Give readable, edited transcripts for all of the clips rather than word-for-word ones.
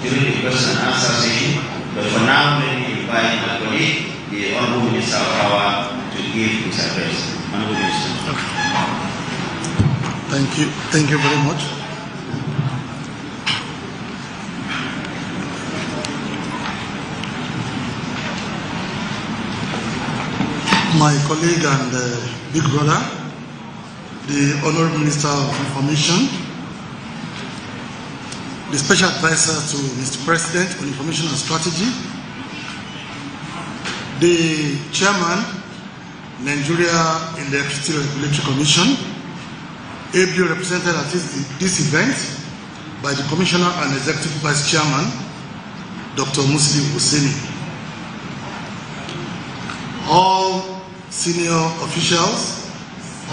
during the question and answer session. But for now, let me invite my colleague, the Honorable Minister of Power, to give his address. Honorable Minister. Thank you. Thank you very much. My colleague and big brother, the Honorable Minister of Information, the Special Advisor to Mr. President on Information and Strategy, the Chairman, Nigeria Electricity Regulatory Commission, ably represented at this event by the Commissioner and Executive Vice Chairman, Dr. Muslim Husseini. All senior officials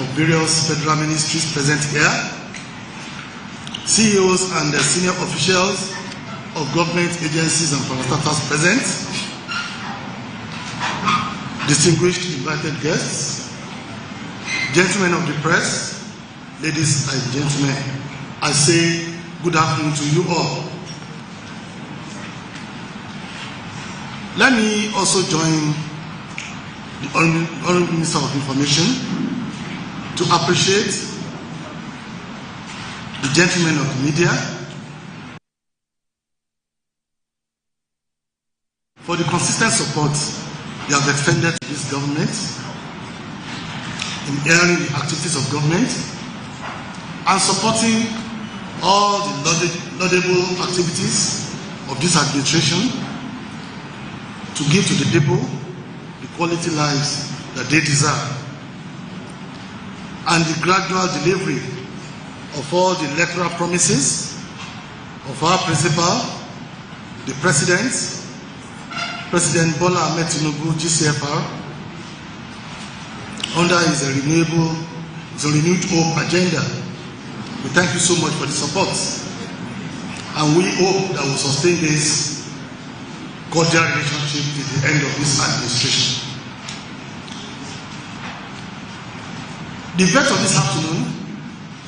of various federal ministries present here, CEOs and senior officials of government agencies and parastatals present, distinguished invited guests, gentlemen of the press, ladies and gentlemen, I say good afternoon to you all. Let me also join the Honorable Minister of Information to appreciate the gentlemen of the media for the consistent support they have extended to this government in airing the activities of government and supporting all the laudable activities of this administration to give to the people the quality lives that they deserve, and the gradual delivery of all the electoral promises of our principal, the President Bola Ahmed Tinubu, GCFR, under his renewed hope agenda. We thank you so much for the support, and we hope that we'll sustain this cordial relationship till the end of this administration. The event of this afternoon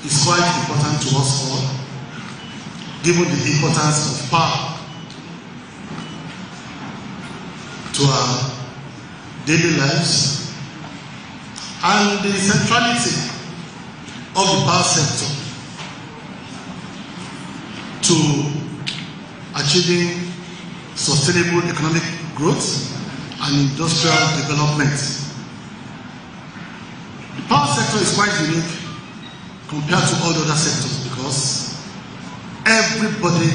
is quite important to us all, given the importance of power to our daily lives and the centrality of the power sector to achieving sustainable economic growth and industrial development. The power sector is quite unique compared to all the other sectors because everybody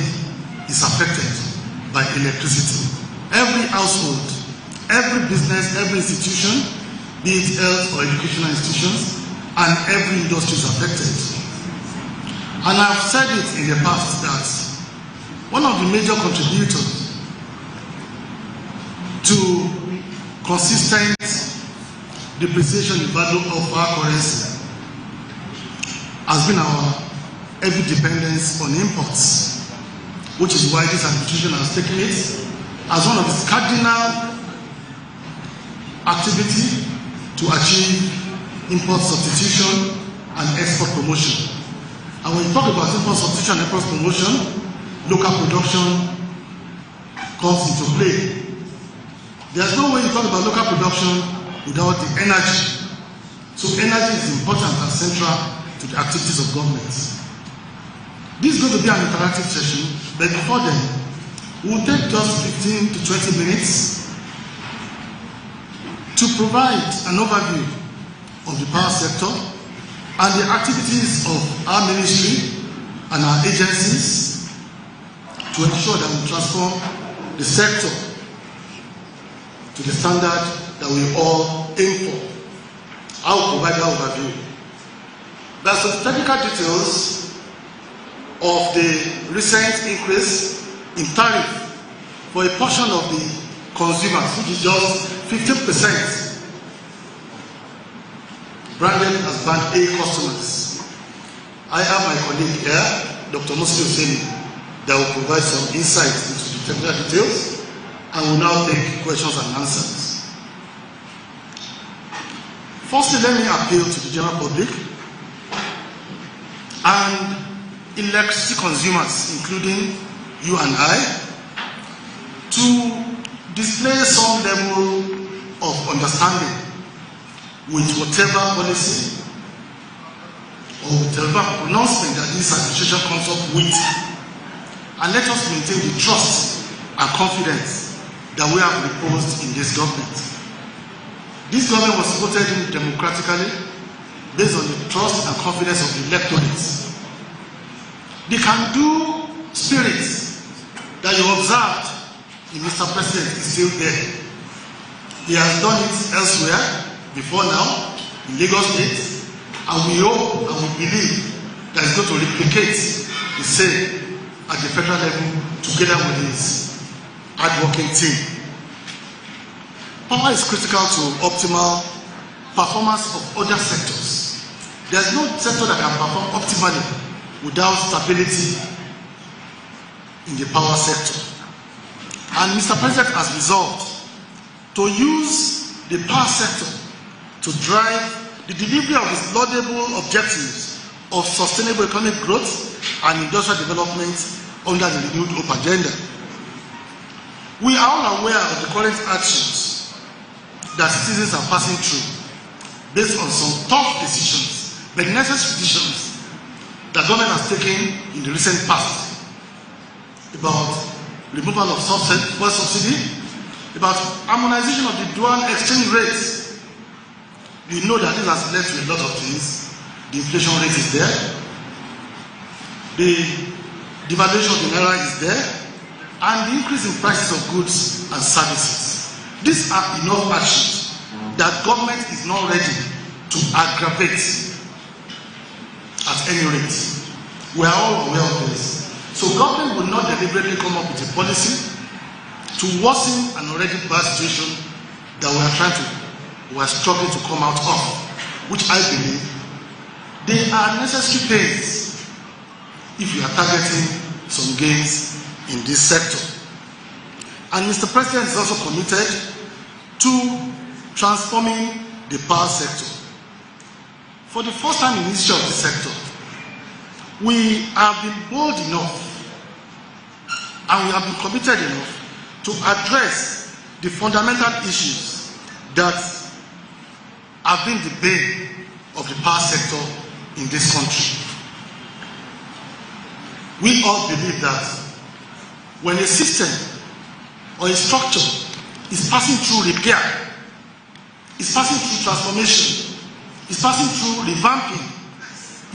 is affected by electricity. Every household, every business, every institution, be it health or educational institutions, and every industry is affected. And I've said it in the past that one of the major contributors to consistent depreciation in value of our currency has been our heavy dependence on imports, which is why this administration has taken it as one of its cardinal activity to achieve import substitution and export promotion. And when you talk about import substitution and export promotion, local production comes into play. There's no way you talk about local production without the energy. So energy is important and central to the activities of government. This is going to be an interactive session, but before then, we'll take just 15 to 20 minutes to provide an overview of the power sector and the activities of our ministry and our agencies to ensure that we transform the sector to the standard that we all aim for. I will provide that overview. There are some technical details of the recent increase in tariff for a portion of the consumers, which is just 15%, branded as Band A customers. I have my colleague here, Dr. Muslim Husseini, that will provide some insight into the technical details, and will now take questions and answers. Firstly, let me appeal to the general public and electricity consumers, including you and I, to display some level of understanding with whatever policy or whatever pronouncement that this administration comes up with, and let us maintain the trust and confidence that we have reposed in this government. This government was voted in democratically based on the trust and confidence of the electorate. The can-do spirit that you observed in Mr. President is still there. He has done it elsewhere before now, in Lagos State, and we hope and we believe that he's going to replicate the same at the federal level together with his hard-working team. Power is critical to optimal performance of other sectors. There's no sector that can perform optimally without stability in the power sector. And Mr. President has resolved to use the power sector to drive the delivery of his laudable objectives of sustainable economic growth and industrial development under the renewed hope agenda. We are all aware of the current actions that citizens are passing through based on some tough decisions, but necessary decisions that government has taken in the recent past about removal of fuel subsidy, about harmonization of the dual exchange rates. You know that this has led to a lot of things. The inflation rate is there, the devaluation of the naira is there, and the increase in prices of goods and services. These are enough actions that government is not ready to aggravate at any rate. We are all aware of this. So government will not deliberately come up with a policy to worsen an already bad situation that we are struggling to come out of, which I believe they are necessary pains if you are targeting some gains in this sector. And Mr. President is also committed to transforming the power sector. For the first time in the history of the sector, we have been bold enough and we have been committed enough to address the fundamental issues that have been the bane of the power sector in this country. We all believe that when a system or a structure is passing through repair, is passing through transformation, is passing through revamping,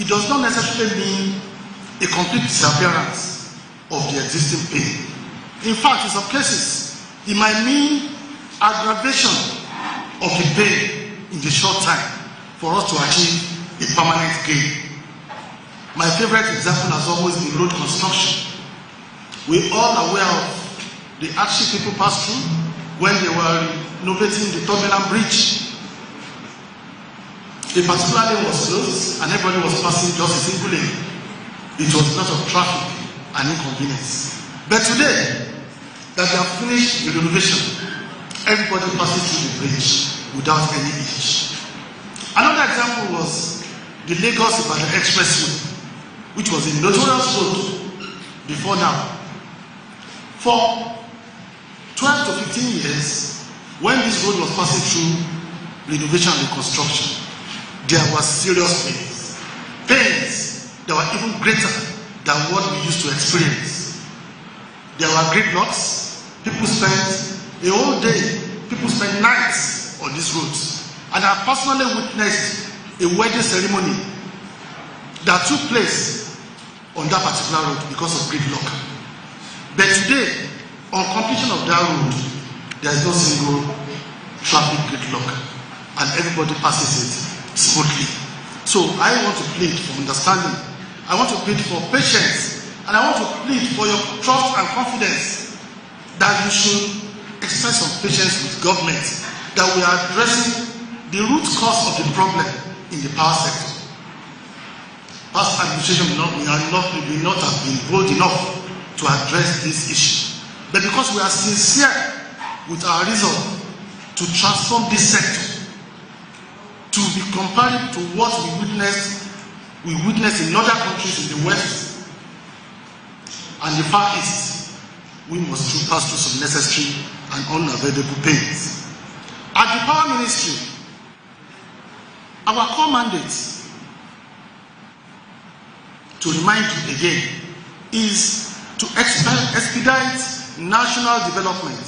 it does not necessarily mean a complete disappearance of the existing pain. In fact, in some cases, it might mean aggravation of the pain in the short time for us to achieve a permanent gain. My favorite example has always been road construction. We're all aware of the hardship people passed through when they were renovating the terminal bridge. A particular lane was closed and everybody was passing just a single lane. It was a lot of traffic and inconvenience. But today, that they have finished the renovation, everybody passes through the bridge without any hitch. Another example was the Lagos-Ibadan Expressway, which was a notorious road before now. For 12 to 15 years, when this road was passing through renovation and reconstruction, there was serious pains that were even greater than what we used to experience. There were gridlocks. People spent a whole day, people spent nights on these roads. And I personally witnessed a wedding ceremony that took place on that particular road because of gridlock. But today, on completion of that road, there is no single traffic gridlock, and everybody passes it smoothly. So I want to plead for understanding. I want to plead for patience, and I want to plead for your trust and confidence that you should exercise some patience with government, that we are addressing the root cause of the problem in the power sector. Past administration may not have been bold enough to address this issue. But because we are sincere with our resolve to transform this sector, to be comparable to what we witnessed in other countries in the West and the Far East, we must pass through some necessary and unavoidable pains. At the Power Ministry, our core mandate, to remind you again, is to expedite national development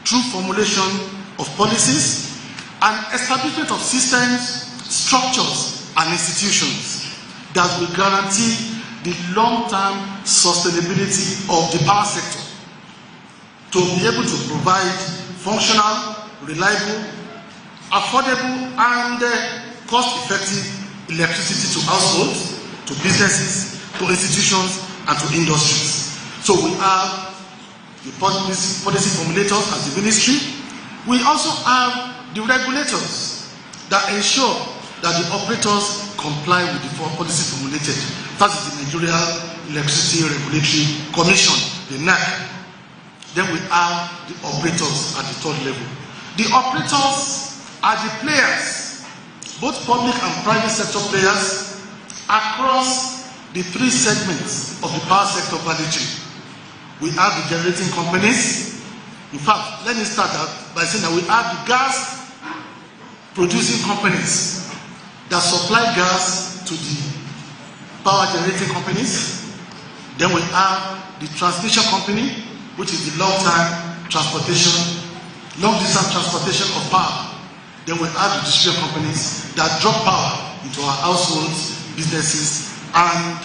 through formulation of policies and establishment of systems, structures, and institutions that will guarantee the long-term sustainability of the power sector to be able to provide functional, reliable, affordable, and cost-effective electricity to households, to businesses, to institutions, and to industries. So we have the policy formulators as the ministry. We also have the regulators that ensure that the operators comply with the policy formulated. That is the Nigeria Electricity Regulatory Commission, the NEC. Then we have the operators at the third level. The operators are the players, both public and private sector players, across the three segments of the power sector value chain. We have the generating companies. In fact, let me start by saying that we have the gas producing companies that supply gas to the power generating companies. Then we have the transmission company, which is the long-distance transportation of power. Then we have the distribution companies that drop power into our households, businesses, and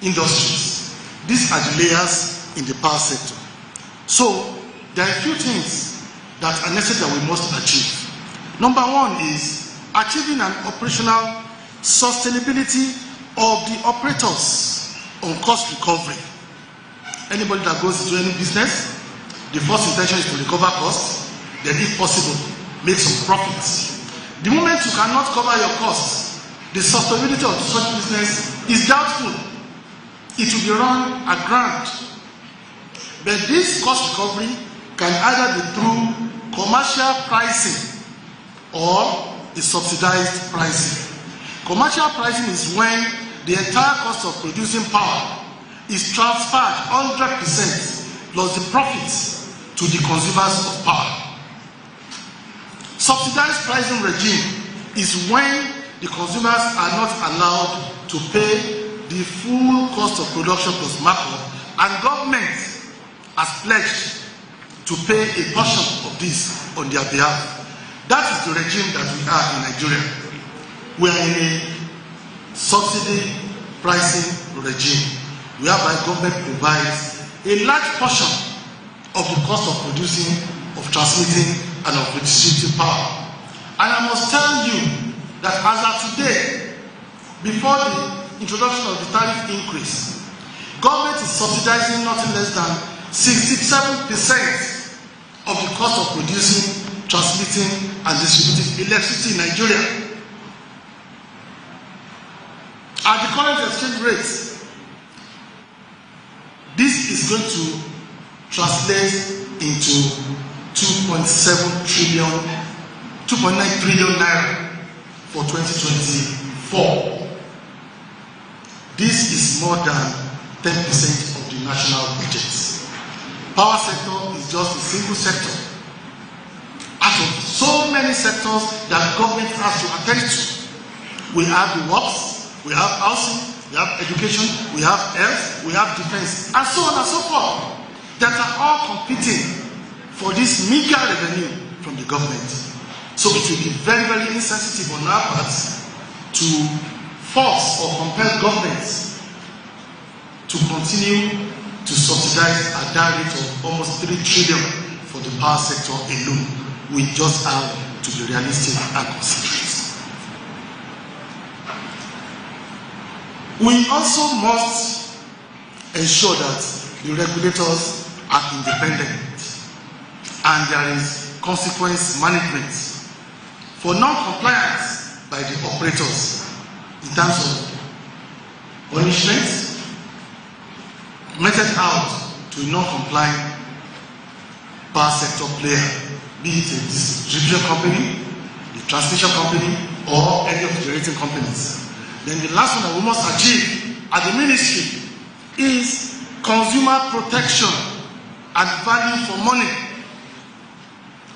industries. These are the layers in the power sector. So there are a few things that are necessary that we must achieve. Number one is achieving an operational sustainability of the operators on cost recovery. Anybody that goes into any business, the first intention is to recover costs, then if possible, make some profits. The moment you cannot cover your costs, the sustainability of such business is doubtful. It will be run aground. But this cost recovery can either be through commercial pricing or a subsidized pricing. Commercial pricing is when the entire cost of producing power is transferred 100% plus the profits to the consumers of power. Subsidized pricing regime is when the consumers are not allowed to pay the full cost of production plus markup, and government has pledged to pay a portion of this on their behalf. That is the regime that we are in Nigeria. We are in a subsidy pricing regime, whereby government provides a large portion of the cost of producing, of transmitting, and of redistributing power. And I must tell you that as of today, before the introduction of the tariff increase, government is subsidizing nothing less than 67% of the cost of producing, transmitting, and distributing electricity in Nigeria. At the current exchange rate, this is going to translate into 2.9 trillion naira for 2024. This is more than 10% of the national budget. Power sector is just a single sector out of so many sectors that government has to attend to. We have the works, we have housing, we have education, we have health, we have defense, and so on and so forth, that are all competing for this meager revenue from the government. So it will be very, very insensitive on our part to force or compel governments to continue to subsidize at that rate of almost 3 trillion for the power sector alone. We just have to be realistic and considerate. We also must ensure that the regulators are independent and there is consequence management for non-compliance by the operators in terms of punishment meted out to a non-compliant power sector player, be it a distribution company, the transmission company, or any of the generating companies. Then the last one that we must achieve at the ministry is consumer protection and value for money.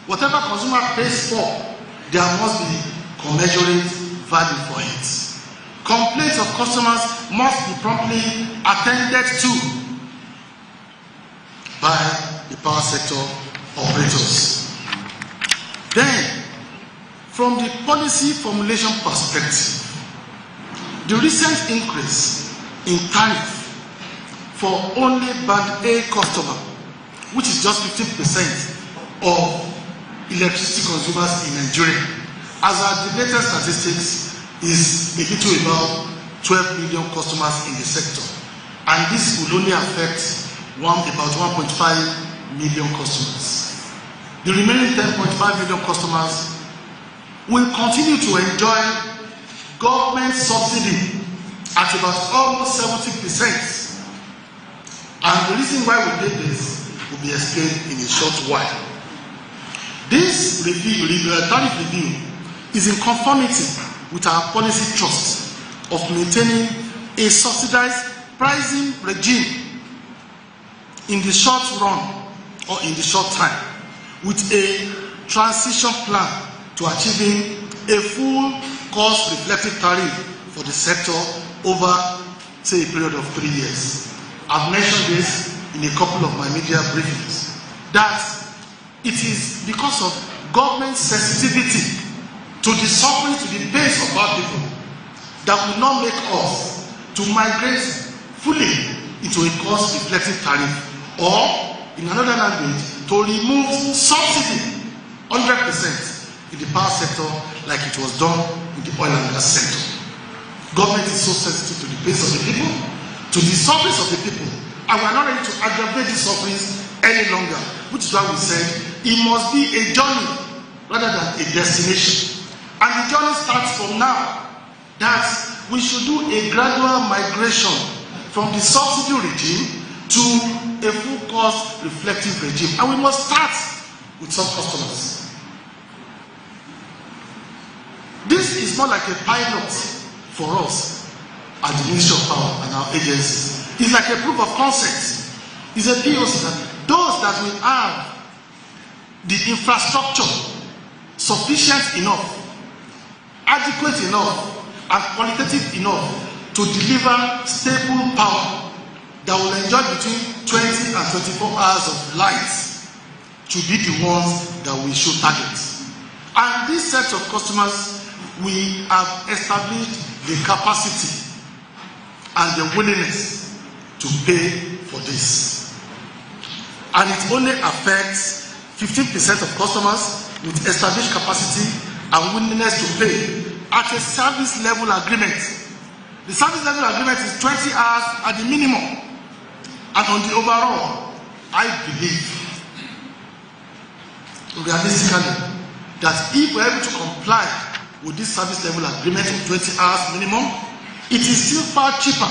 Whatever consumer pays for, there must be commensurate value for it. Complaints of customers must be promptly attended to by the power sector operators. Then, from the policy formulation perspective, the recent increase in tariff for only band A customer, which is just 15% of electricity consumers in Nigeria, as our the latest statistics is a little about 12 million customers in the sector, and this will only affect about 1.5 million customers. The remaining 10.5 million customers will continue to enjoy government subsidy at about almost 70%. And the reason why we did this will be explained in a short while. This tariff review is in conformity with our policy thrust of maintaining a subsidized pricing regime in the short run or in the short time, with a transition plan to achieving a full cost reflective tariff for the sector over, say, a period of 3 years. I've mentioned this in a couple of my media briefings, that it is because of government sensitivity to the suffering, to the pains of our people, that will not make us to migrate fully into a cost reflective tariff, or in another language, to remove subsidy 100% in the power sector like it was done in the oil and gas sector. Government is so sensitive to the pains of the people, to the sufferings of the people, and we are not ready to aggravate these sufferings any longer, which is why we said it must be a journey rather than a destination. And the journey starts from now, that we should do a gradual migration from the subsidy regime to a full cost reflective regime, and we must start with some customers. This is not like a pilot for us at the Ministry of Power and our agencies. It's like a proof of concept. It's a POC that those that will have the infrastructure sufficient enough, adequate enough, and qualitative enough to deliver stable power that will enjoy between 20 and 24 hours of light to be the ones that we should target. And this set of customers, we have established the capacity and the willingness to pay for this. And it only affects 15% of customers with established capacity and willingness to pay at a service level agreement. The service level agreement is 20 hours at the minimum. And on the overall, I believe realistically that if we're able to comply with this service level agreement of 20 hours minimum, it is still far cheaper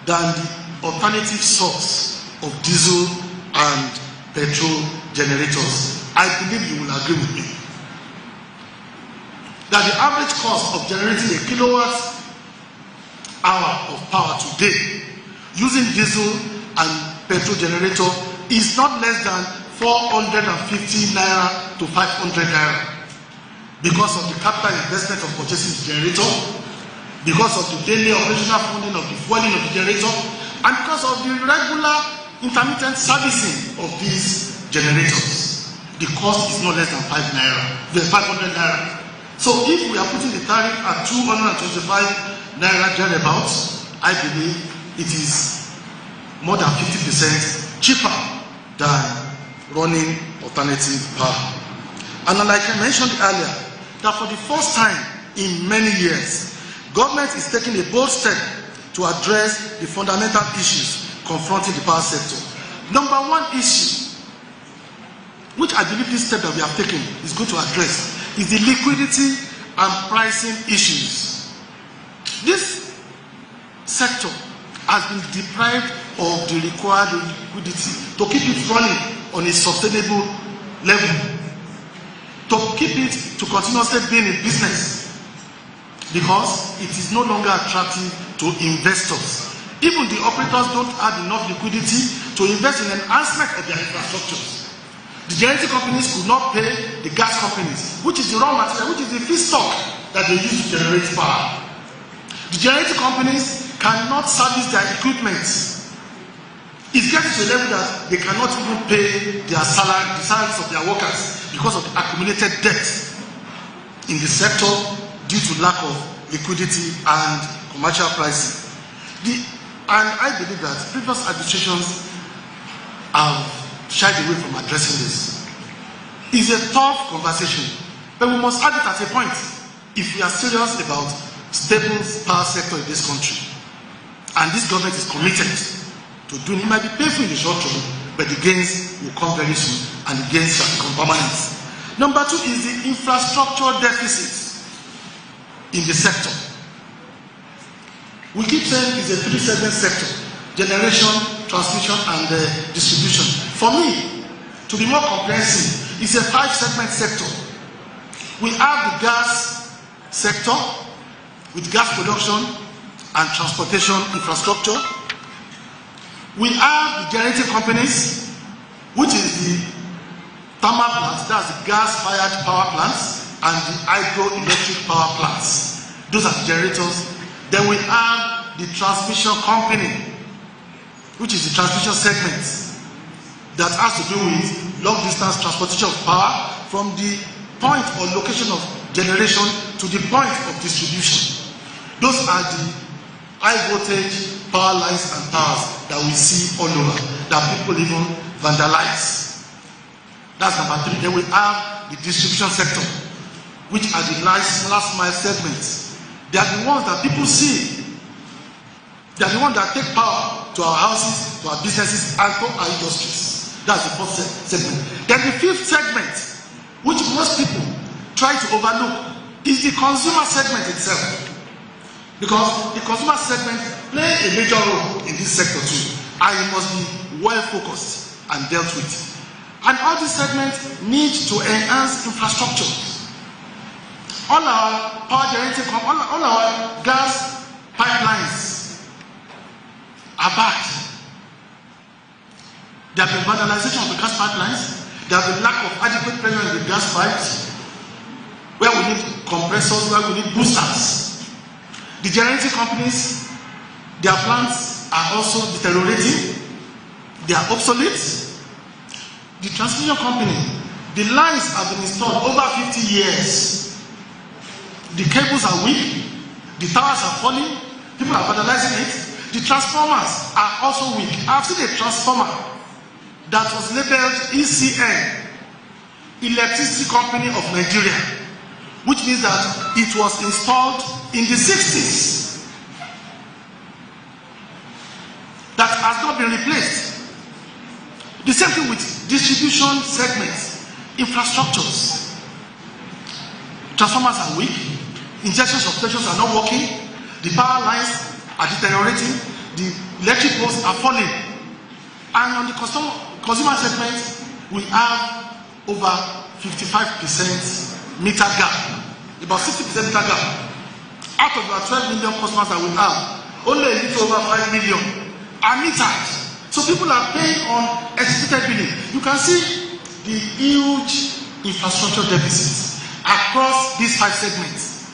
than the alternative source of diesel and petrol generators. I believe you will agree with me that the average cost of generating a kilowatt hour of power today using diesel and petrol generator is not less than 450 naira to 500 naira, because of the capital investment of purchasing the generator, because of the daily operational funding of the fueling of the generator, and because of the regular intermittent servicing of these generators. The cost is not less than 500 naira. So if we are putting the tariff at 225 naira thereabouts, I believe it is more than 50% cheaper than running alternative power. And like I mentioned earlier, that for the first time in many years, government is taking a bold step to address the fundamental issues confronting the power sector. Number one issue, which I believe this step that we have taken is going to address, is the liquidity and pricing issues. This sector has been deprived of the required liquidity to keep it running on a sustainable level, to keep it to continuously being in business, because it is no longer attractive to investors. Even the operators don't have enough liquidity to invest in enhancement of their infrastructures. The generating companies could not pay the gas companies, which is the raw material, which is the feedstock that they use to generate power. The generating companies cannot service their equipment. It's getting to a level that they cannot even pay their salary, the salaries of their workers because of the accumulated debt in the sector due to lack of liquidity and commercial pricing. And I believe that previous administrations have shied away from addressing this. It's a tough conversation, but we must have it at a point if we are serious about stable power sector in this country. And this government is committed to doing it. Might be painful in the short term, but the gains will come very soon, and the gains shall become permanent. Number 2 is the infrastructure deficit in the sector. We keep saying it's a 3-segment sector: generation, transmission, and distribution. For me, to be more comprehensive, it's a 5-segment sector. We have the gas sector with gas production and transportation infrastructure. We have the generating companies, which is the thermal plants, that's the gas-fired power plants, and the hydroelectric power plants. Those are the generators. Then we have the transmission company, which is the transmission segment that has to do with long-distance transportation of power from the point or location of generation to the point of distribution. Those are the high-voltage power lines and towers that we see all over, that people even vandalize. That's number 3. Then we have the distribution sector, which are the last mile segments. They are the ones that people see. They are the ones that take power to our houses, to our businesses, and to our industries. That's the 4th segment. Then the 5th segment, which most people try to overlook, is the consumer segment itself. Because the consumer segment plays a major role in this sector too, and it must be well focused and dealt with. And all these segments need to enhance infrastructure. All our power generating, all our gas pipelines are bad. There have been vandalization of the gas pipelines. There have been lack of adequate pressure in the gas pipes, where we need compressors, where we need boosters. The generating companies, their plants are also deteriorating. They are obsolete. The transmission company, the lines have been installed over 50 years. The cables are weak, the towers are falling, people are vandalizing it. The transformers are also weak. I've seen a transformer that was labeled ECN, Electricity Company of Nigeria, which means that it was installed in the 60s. That has not been replaced. The same thing with distribution segments, infrastructures. Transformers are weak, injection substations are not working, the power lines are deteriorating, the electric poles are falling. And on the consumer segment, we have over 55% meter gap, about 60% meter gap. Out of our 12 million customers that we have, only a little over 5 million are metered. So people are paying on expected billing. You can see the huge infrastructure deficits across these 5 segments.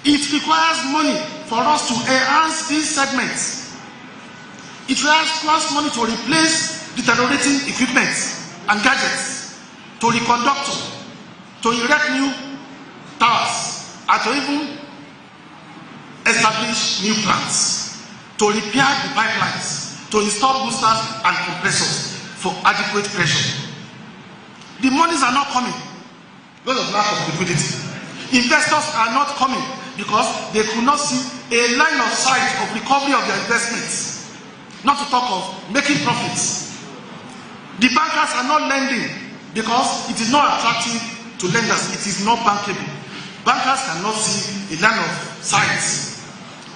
It requires money for us to enhance these segments. It requires money to replace deteriorating equipment and gadgets, to reconduct, to erect new towers, and to even establish new plants, to repair the pipelines, to install boosters and compressors for adequate pressure. The monies are not coming because of lack of liquidity. Investors are not coming because they could not see a line of sight of recovery of their investments, not to talk of making profits. The bankers are not lending because it is not attractive to lenders. It is not bankable. Bankers cannot see a line of sight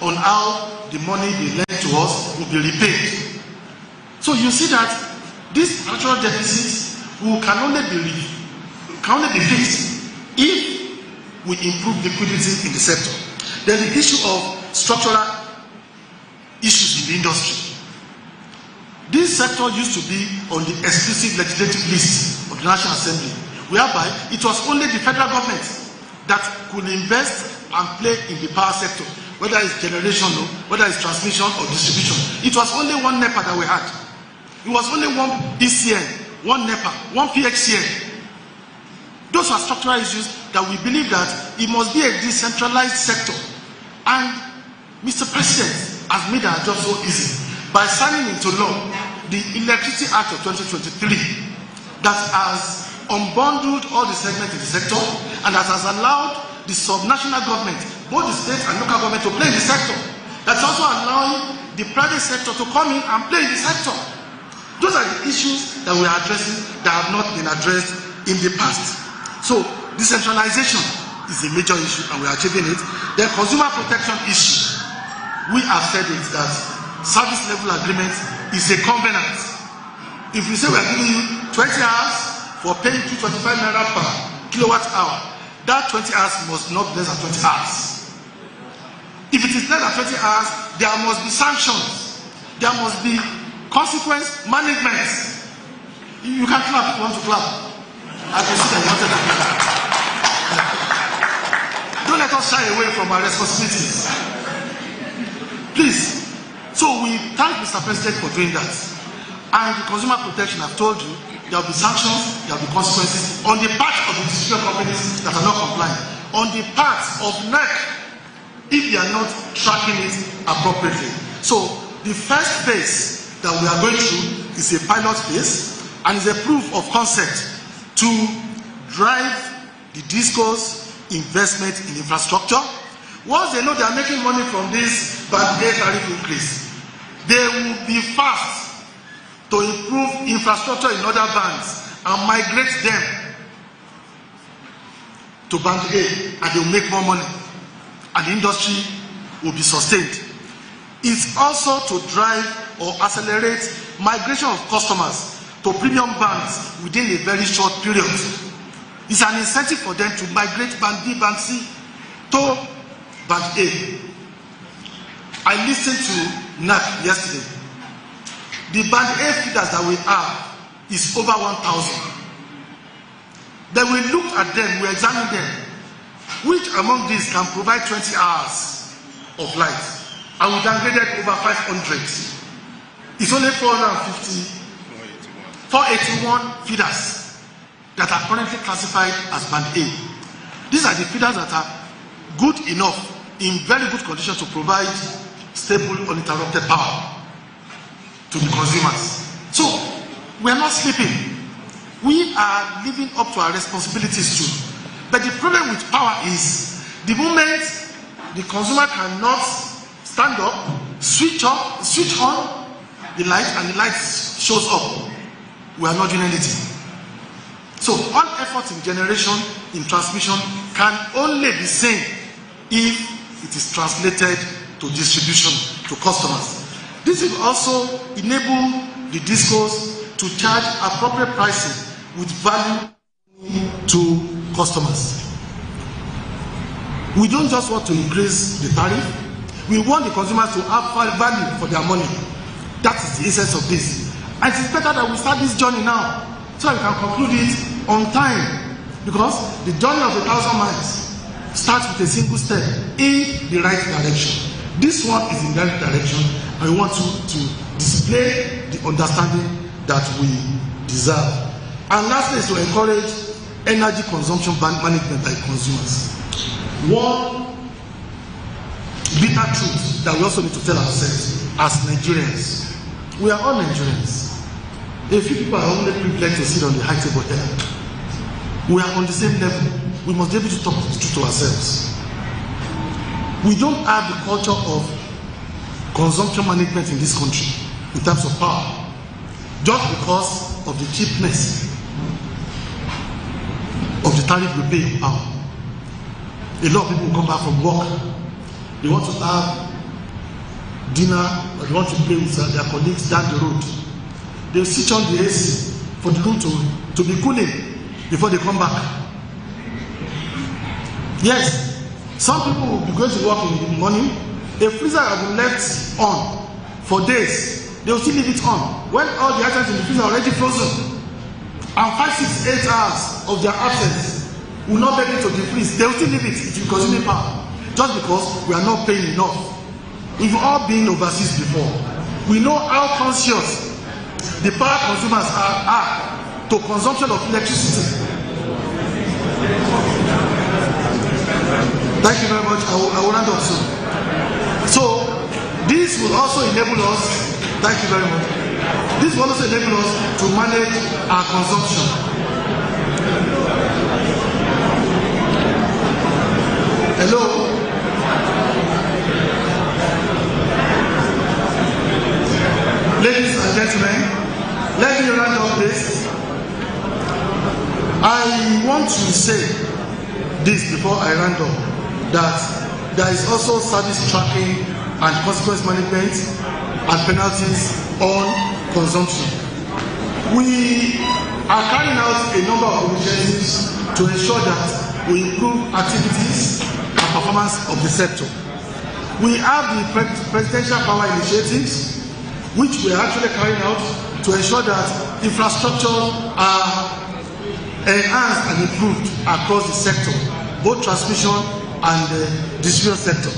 on how the money they lend to us will be repaid. So you see that this structural deficit can only be fixed if we improve liquidity in the sector. Then the issue of structural issues in the industry. This sector used to be on the exclusive legislative list of the National Assembly, whereby it was only the federal government that could invest and play in the power sector, whether it's generation, whether it's transmission or distribution. It was only one NEPA that we had. It was only one ECN, one NEPA, one PHCN. Those are structural issues that we believe that it must be a decentralized sector. And Mr. President has made our job so easy by signing into law the Electricity Act of 2023 that has unbundled all the segments in the sector and that has allowed the subnational government, both the state and local government, to play in the sector. That's also allowing the private sector to come in and play in the sector. Those are the issues that we are addressing that have not been addressed in the past. So decentralization is a major issue and we are achieving it. The consumer protection issue, we have said it that service level agreement is a covenant. If we say we are giving you 20 hours for paying 225 naira per kilowatt hour, that 20 hours must not be less than 20 hours. If it is less than 20 hours, there must be sanctions. There must be consequence management. You can clap if you want to clap. I can see that you wanted to clap. Don't let us shy away from our responsibilities. Please. So we thank Mr. President for doing that. And the consumer protection, I've told you, there will be sanctions, there will be consequences on the part of the distribution companies that are not compliant, on the part of NEC if they are not tracking it appropriately. So the first phase that we are going through is a pilot phase and is a proof of concept to drive the DISCO's investment in infrastructure. Once they know they are making money from this band A tariff increase, they will be fast to improve infrastructure in other bands and migrate them to band A, and they will make more money and the industry will be sustained. It's also to drive or accelerate migration of customers to premium bands within a very short period. It's an incentive for them to migrate band B, band C to band A. I listened to NAC yesterday. The band A figures that we have is over 1,000. Then we looked at them, we examined them. Which among these can provide 20 hours of light? And we downgraded over 500. It's only 481 feeders that are currently classified as band A. These are the feeders that are good enough, in very good condition to provide stable, uninterrupted power to the consumers. So we are not sleeping. We are living up to our responsibilities too. But the problem with power is the moment the consumer cannot stand up, switch on the light, and the light shows up, we are not doing anything. So all efforts in generation, in transmission, can only be seen if it is translated to distribution to customers. This will also enable the DISCOs to charge appropriate pricing with value to customers. We don't just want to increase the tariff, we want the consumers to have value for their money. That is the essence of this. And it is better that we start this journey now, so that we can conclude it on time, because the journey of 1,000 miles starts with a single step in the right direction. This one is in the right direction, and we want to display the understanding that we deserve. And lastly is to encourage energy consumption management by consumers. One bitter truth that we also need to tell ourselves as Nigerians. We are all Nigerians. A few people are only privileged to sit on the high table here. We are on the same level. We must be able to talk the truth to ourselves. We don't have the culture of consumption management in this country in terms of power, just because of the cheapness of the tariff we pay in power. A lot of people come back from work, they want to have dinner, or they want to play with their colleagues down the road. They switch on the AC for the room to be cooling before they come back. Yes, some people will be going to work in the morning, a freezer has been left on for days, they will still leave it on when all the items in the freezer are already frozen. And 5, 6, 8 hours of their absence will not make it to the freeze. They will still leave it. It will consume power just because we are not paying enough. We've all been overseas before. We know how conscious the power consumers are to consumption of electricity. Thank you very much. I will round up soon. So this will also enable us. Thank you very much. This will also enable us to manage our consumption. Hello. Ladies and gentlemen, let me round up this. I want to say this before I round up, that there is also service tracking and consequence management and penalties on consumption. We are carrying out a number of initiatives to ensure that we improve activities and performance of the sector. We have the presidential power initiatives, which we are actually carrying out to ensure that infrastructure are enhanced and improved across the sector, both transmission and the distribution sector.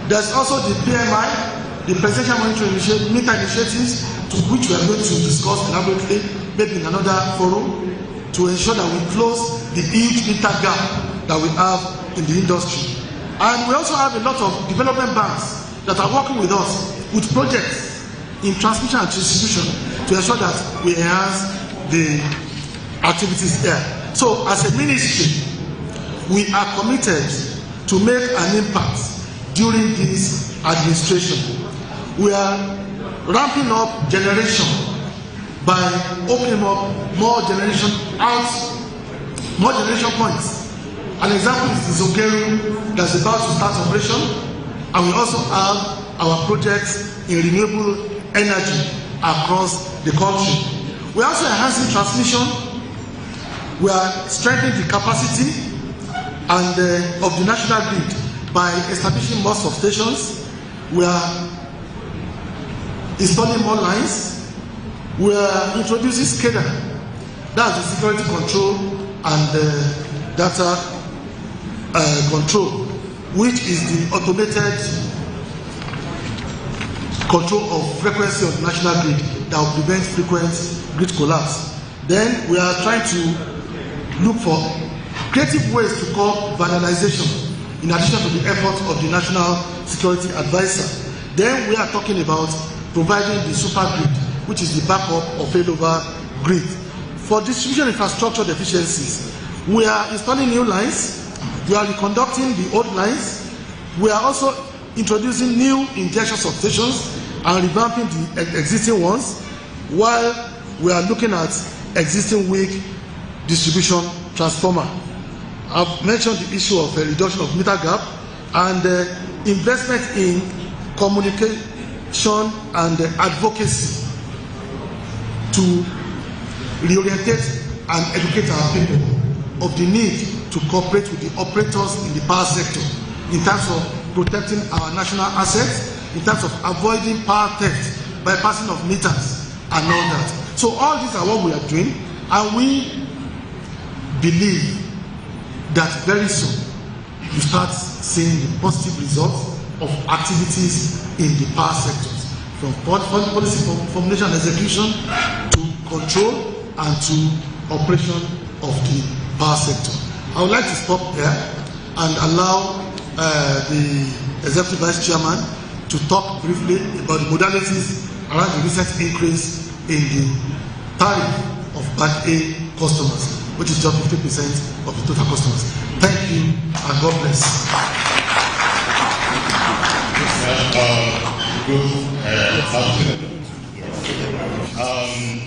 There's also the PMI, the presidential monitoring initiatives, to which we are going to discuss elaborately, maybe in another forum, to ensure that we close the huge meter gap that we have in the industry. And we also have a lot of development banks that are working with us with projects in transmission and distribution to ensure that we enhance the activities there. So as a ministry, we are committed to make an impact during this administration. We are ramping up generation by opening up more generation points. An example is the Zogeru that's about to start operation, and we also have our projects in renewable energy across the country. We are also enhancing transmission. We are strengthening the capacity and of the national grid by establishing more substations. We are installing more lines. We are introducing SCADA, that's the security control and data control, which is the automated control of frequency of the national grid that will prevent frequent grid collapse. Then we are trying to look for creative ways to curb vandalization in addition to the efforts of the National Security Advisor. Then we are talking about providing the super grid, which is the backup or failover grid. For distribution infrastructure deficiencies, we are installing new lines, we are reconducting the old lines, we are also introducing new injection substations and revamping the existing ones, while we are looking at existing weak distribution transformer. I've mentioned the issue of a reduction of meter gap and investment in communication and advocacy to reorientate and educate our people of the need to cooperate with the operators in the power sector in terms of protecting our national assets, in terms of avoiding power theft, bypassing of meters and all that. So all these are what we are doing, and we believe that very soon you start seeing the positive results of activities in the power sectors, from policy formulation and execution to control and to operation of the power sector. I would like to stop there and allow the Executive Vice Chairman to talk briefly about the modalities around the recent increase in the tariff of Band A customers, which is just 50% of the total customers. Thank you and God bless.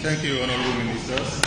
Thank you, Honorable Ministers.